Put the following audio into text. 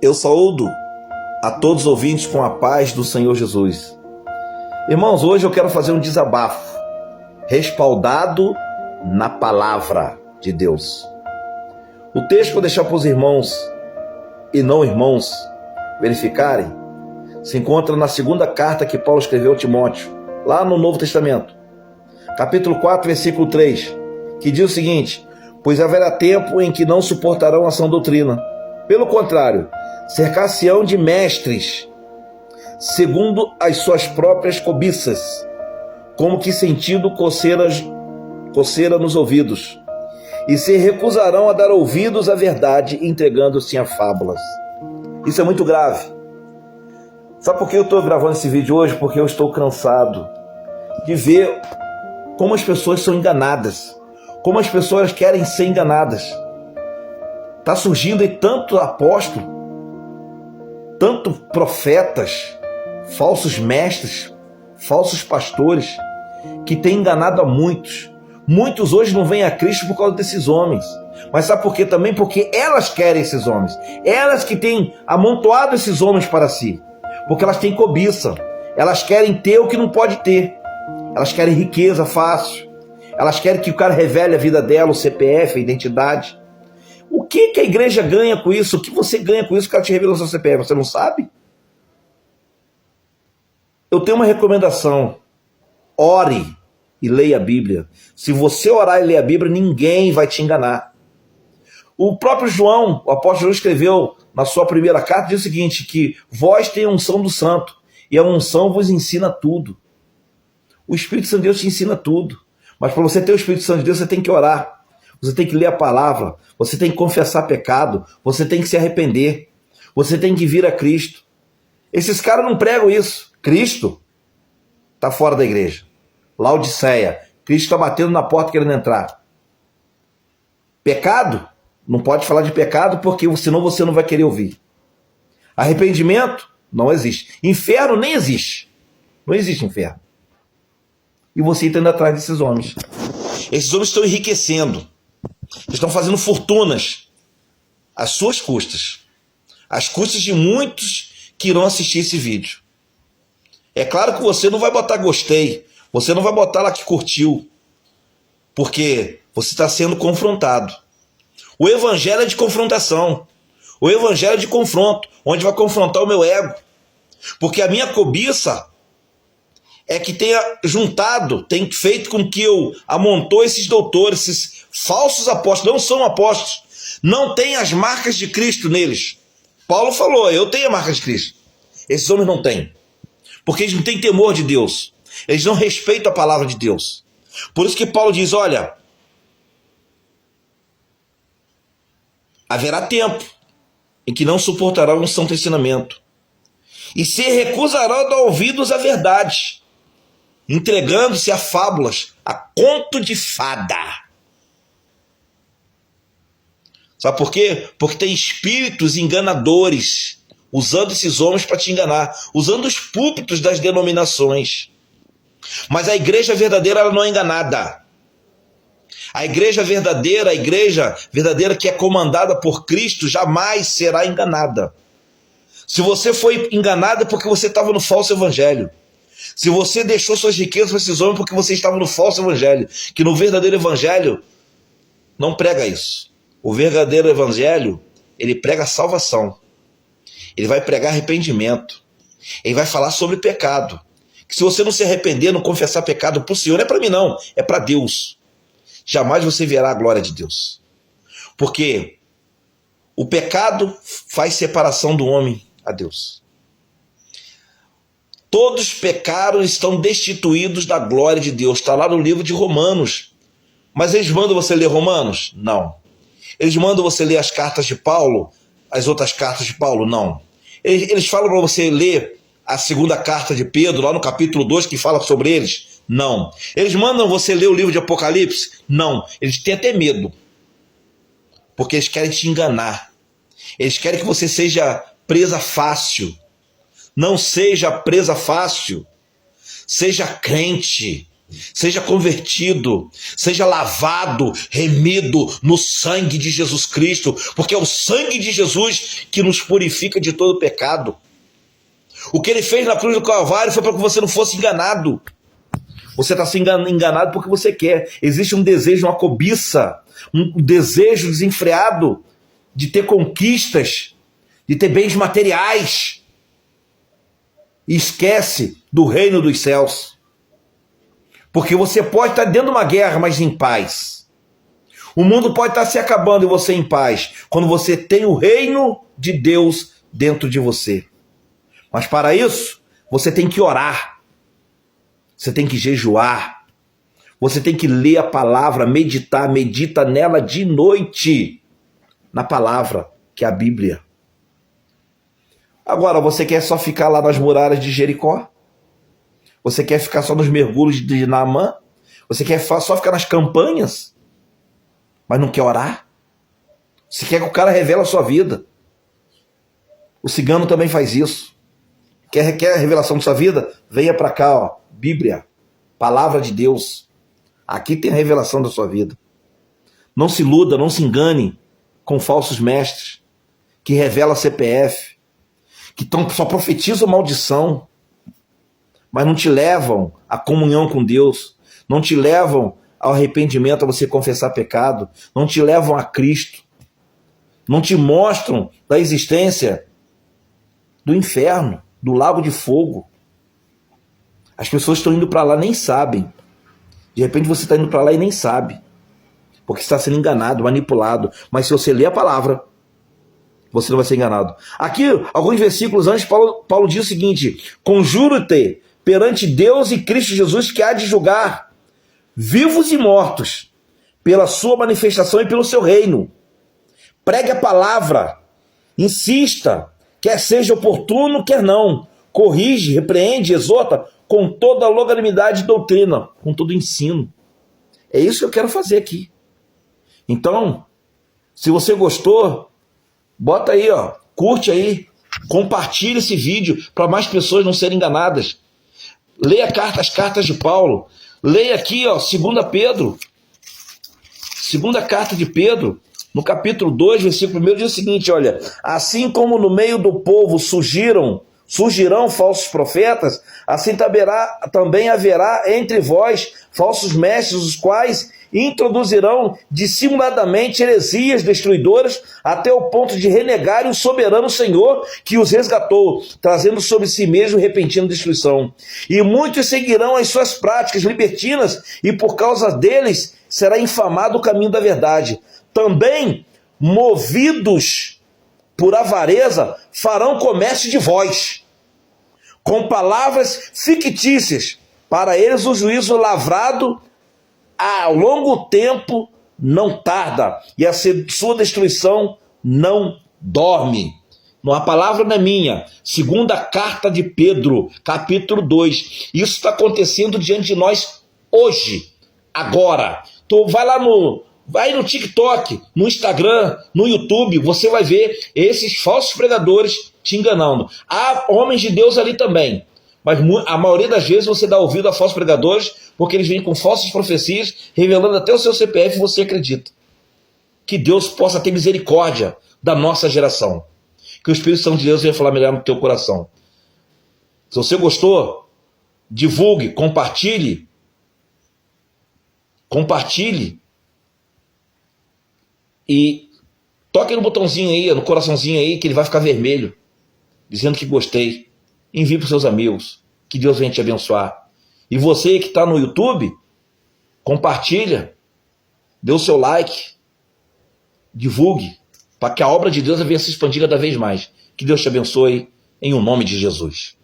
Eu saúdo a todos os ouvintes com a paz do Senhor Jesus. Irmãos, hoje eu quero fazer um desabafo, respaldado na palavra de Deus. O texto que eu vou deixar para os irmãos e não irmãos verificarem, se encontra na segunda carta que Paulo escreveu a Timóteo, lá no Novo Testamento, capítulo 4, versículo 3, que diz o seguinte: pois haverá tempo em que não suportarão a sã doutrina. Pelo contrário, cercar-se-ão de mestres, segundo as suas próprias cobiças, como que sentindo coceira nos ouvidos, e se recusarão a dar ouvidos à verdade, entregando-se a fábulas. Isso é muito grave. Sabe por que eu estou gravando esse vídeo hoje? Porque eu estou cansado de ver como as pessoas são enganadas, como as pessoas querem ser enganadas. Está surgindo aí tanto apóstolo, tanto profetas, falsos mestres, falsos pastores, que têm enganado a muitos. Muitos hoje não vêm a Cristo por causa desses homens. Mas sabe por quê também? Porque elas querem esses homens. Elas que têm amontoado esses homens para si. Porque elas têm cobiça. Elas querem ter o que não pode ter. Elas querem riqueza fácil. Elas querem que o cara revele a vida dela, o CPF, a identidade. O que a igreja ganha com isso? O que você ganha com isso que o cara te revela o seu CPF? Você não sabe? Eu tenho uma recomendação. Ore e leia a Bíblia. Se você orar e ler a Bíblia, ninguém vai te enganar. O próprio João, o apóstolo João, escreveu na sua primeira carta, diz o seguinte, que vós tem a unção do santo, e a unção vos ensina tudo. O Espírito Santo de Deus te ensina tudo. Mas para você ter o Espírito Santo de Deus, você tem que orar. Você tem que ler a palavra. Você tem que confessar pecado. Você tem que se arrepender. Você tem que vir a Cristo. Esses caras não pregam isso. Cristo está fora da igreja. Laodiceia. Cristo está batendo na porta querendo entrar. Pecado? Não pode falar de pecado porque senão você não vai querer ouvir. Arrependimento? Não existe. Inferno nem existe. Não existe inferno. E você está indo atrás desses homens. Esses homens estão enriquecendo. Estão fazendo fortunas às suas custas. Às custas de muitos que irão assistir esse vídeo. É claro que você não vai botar gostei. Você não vai botar lá que curtiu. Porque você está sendo confrontado. O evangelho é de confrontação. O evangelho é de confronto. Onde vai confrontar o meu ego. Porque a minha cobiça é que tenha juntado, tem feito com que eu amontou esses doutores, esses falsos apóstolos, não são apóstolos, não tem as marcas de Cristo neles. Paulo falou, eu tenho a marca de Cristo. Esses homens não têm, porque eles não têm temor de Deus, eles não respeitam a palavra de Deus. Por isso que Paulo diz, olha, haverá tempo em que não suportarão um santo ensinamento, e se recusarão a dar ouvidos à verdade, entregando-se a fábulas, a conto de fada. Sabe por quê? Porque tem espíritos enganadores, usando esses homens para te enganar, usando os púlpitos das denominações. Mas a igreja verdadeira, ela não é enganada. A igreja verdadeira que é comandada por Cristo, jamais será enganada. Se você foi enganado é porque você estava no falso evangelho. Se você deixou suas riquezas para esses homens porque você estava no falso evangelho, que no verdadeiro evangelho não prega isso. O verdadeiro evangelho, ele prega salvação. Ele vai pregar arrependimento. Ele vai falar sobre pecado. Que se você não se arrepender, não confessar pecado para o Senhor, não é para mim não, é para Deus. Jamais você verá a glória de Deus. Porque o pecado faz separação do homem a Deus. Todos pecaram e estão destituídos da glória de Deus. Está lá no livro de Romanos. Mas eles mandam você ler Romanos? Não. Eles mandam você ler as cartas de Paulo? As outras cartas de Paulo? Não. Eles falam para você ler a segunda carta de Pedro, lá no capítulo 2, que fala sobre eles? Não. Eles mandam você ler o livro de Apocalipse? Não. Eles têm até medo. Porque eles querem te enganar. Eles querem que você seja presa fácil. Não seja presa fácil. Seja crente. Seja convertido, seja lavado, remido no sangue de Jesus Cristo, porque é o sangue de Jesus que nos purifica de todo pecado. O que ele fez na cruz do Calvário foi para que você não fosse enganado. Você está sendo enganado porque você quer. Existe um desejo, uma cobiça, um desejo desenfreado de ter conquistas, de ter bens materiais. E esquece do reino dos céus. Porque você pode estar dentro de uma guerra, mas em paz. O mundo pode estar se acabando e você em paz, quando você tem o reino de Deus dentro de você. Mas para isso, você tem que orar. Você tem que jejuar. Você tem que ler a palavra, meditar, medita nela de noite. Na palavra, que é a Bíblia. Agora, você quer só ficar lá nas muralhas de Jericó? Você quer ficar só nos mergulhos de Naamã? Você quer só ficar nas campanhas? Mas não quer orar? Você quer que o cara revele a sua vida? O cigano também faz isso. Quer a revelação da sua vida? Venha para cá, ó, Bíblia, palavra de Deus. Aqui tem a revelação da sua vida. Não se iluda, não se engane com falsos mestres que revelam CPF, que só profetizam maldição, mas não te levam à comunhão com Deus, não te levam ao arrependimento, a você confessar pecado, não te levam a Cristo, não te mostram da existência do inferno, do lago de fogo. As pessoas estão indo para lá, nem sabem. De repente você está indo para lá e nem sabe, porque está sendo enganado, manipulado. Mas se você ler a palavra, você não vai ser enganado. Aqui, alguns versículos antes, Paulo diz o seguinte: conjuro-te perante Deus e Cristo Jesus, que há de julgar vivos e mortos, pela sua manifestação e pelo seu reino. Pregue a palavra, insista, quer seja oportuno, quer não. Corrige, repreende, exorta com toda a longanimidade de doutrina, com todo ensino. É isso que eu quero fazer aqui. Então, se você gostou, bota aí, ó, curte aí, compartilha esse vídeo para mais pessoas não serem enganadas. Leia as cartas de Paulo. Leia aqui, ó, 2 Pedro. Segunda carta de Pedro, no capítulo 2, versículo 1, diz o seguinte, olha: assim como no meio do povo surgirão falsos profetas, assim também haverá entre vós falsos mestres, os quais introduzirão dissimuladamente heresias destruidoras, até o ponto de renegarem o soberano Senhor que os resgatou, trazendo sobre si mesmo repentina destruição. E muitos seguirão as suas práticas libertinas, e por causa deles será infamado o caminho da verdade. Também, movidos por avareza, farão comércio de vós, com palavras fictícias. Para eles o juízo lavrado a longo tempo não tarda, e a sua destruição não dorme. A palavra não é minha. Segunda carta de Pedro, capítulo 2. Isso está acontecendo diante de nós hoje, agora. Então vai no TikTok, no Instagram, no YouTube, você vai ver esses falsos pregadores te enganando. Há homens de Deus ali também, mas a maioria das vezes você dá ouvido a falsos pregadores, porque eles vêm com falsas profecias, revelando até o seu CPF, e você acredita. Que Deus possa ter misericórdia da nossa geração. Que o Espírito Santo de Deus venha falar melhor no teu coração. Se você gostou, divulgue, compartilhe. E toque no botãozinho aí, no coraçãozinho aí, que ele vai ficar vermelho, dizendo que gostei. Envie para os seus amigos. Que Deus venha te abençoar. E você que está no YouTube, compartilha, dê o seu like, divulgue, para que a obra de Deus venha se expandir cada vez mais. Que Deus te abençoe, em o nome de Jesus.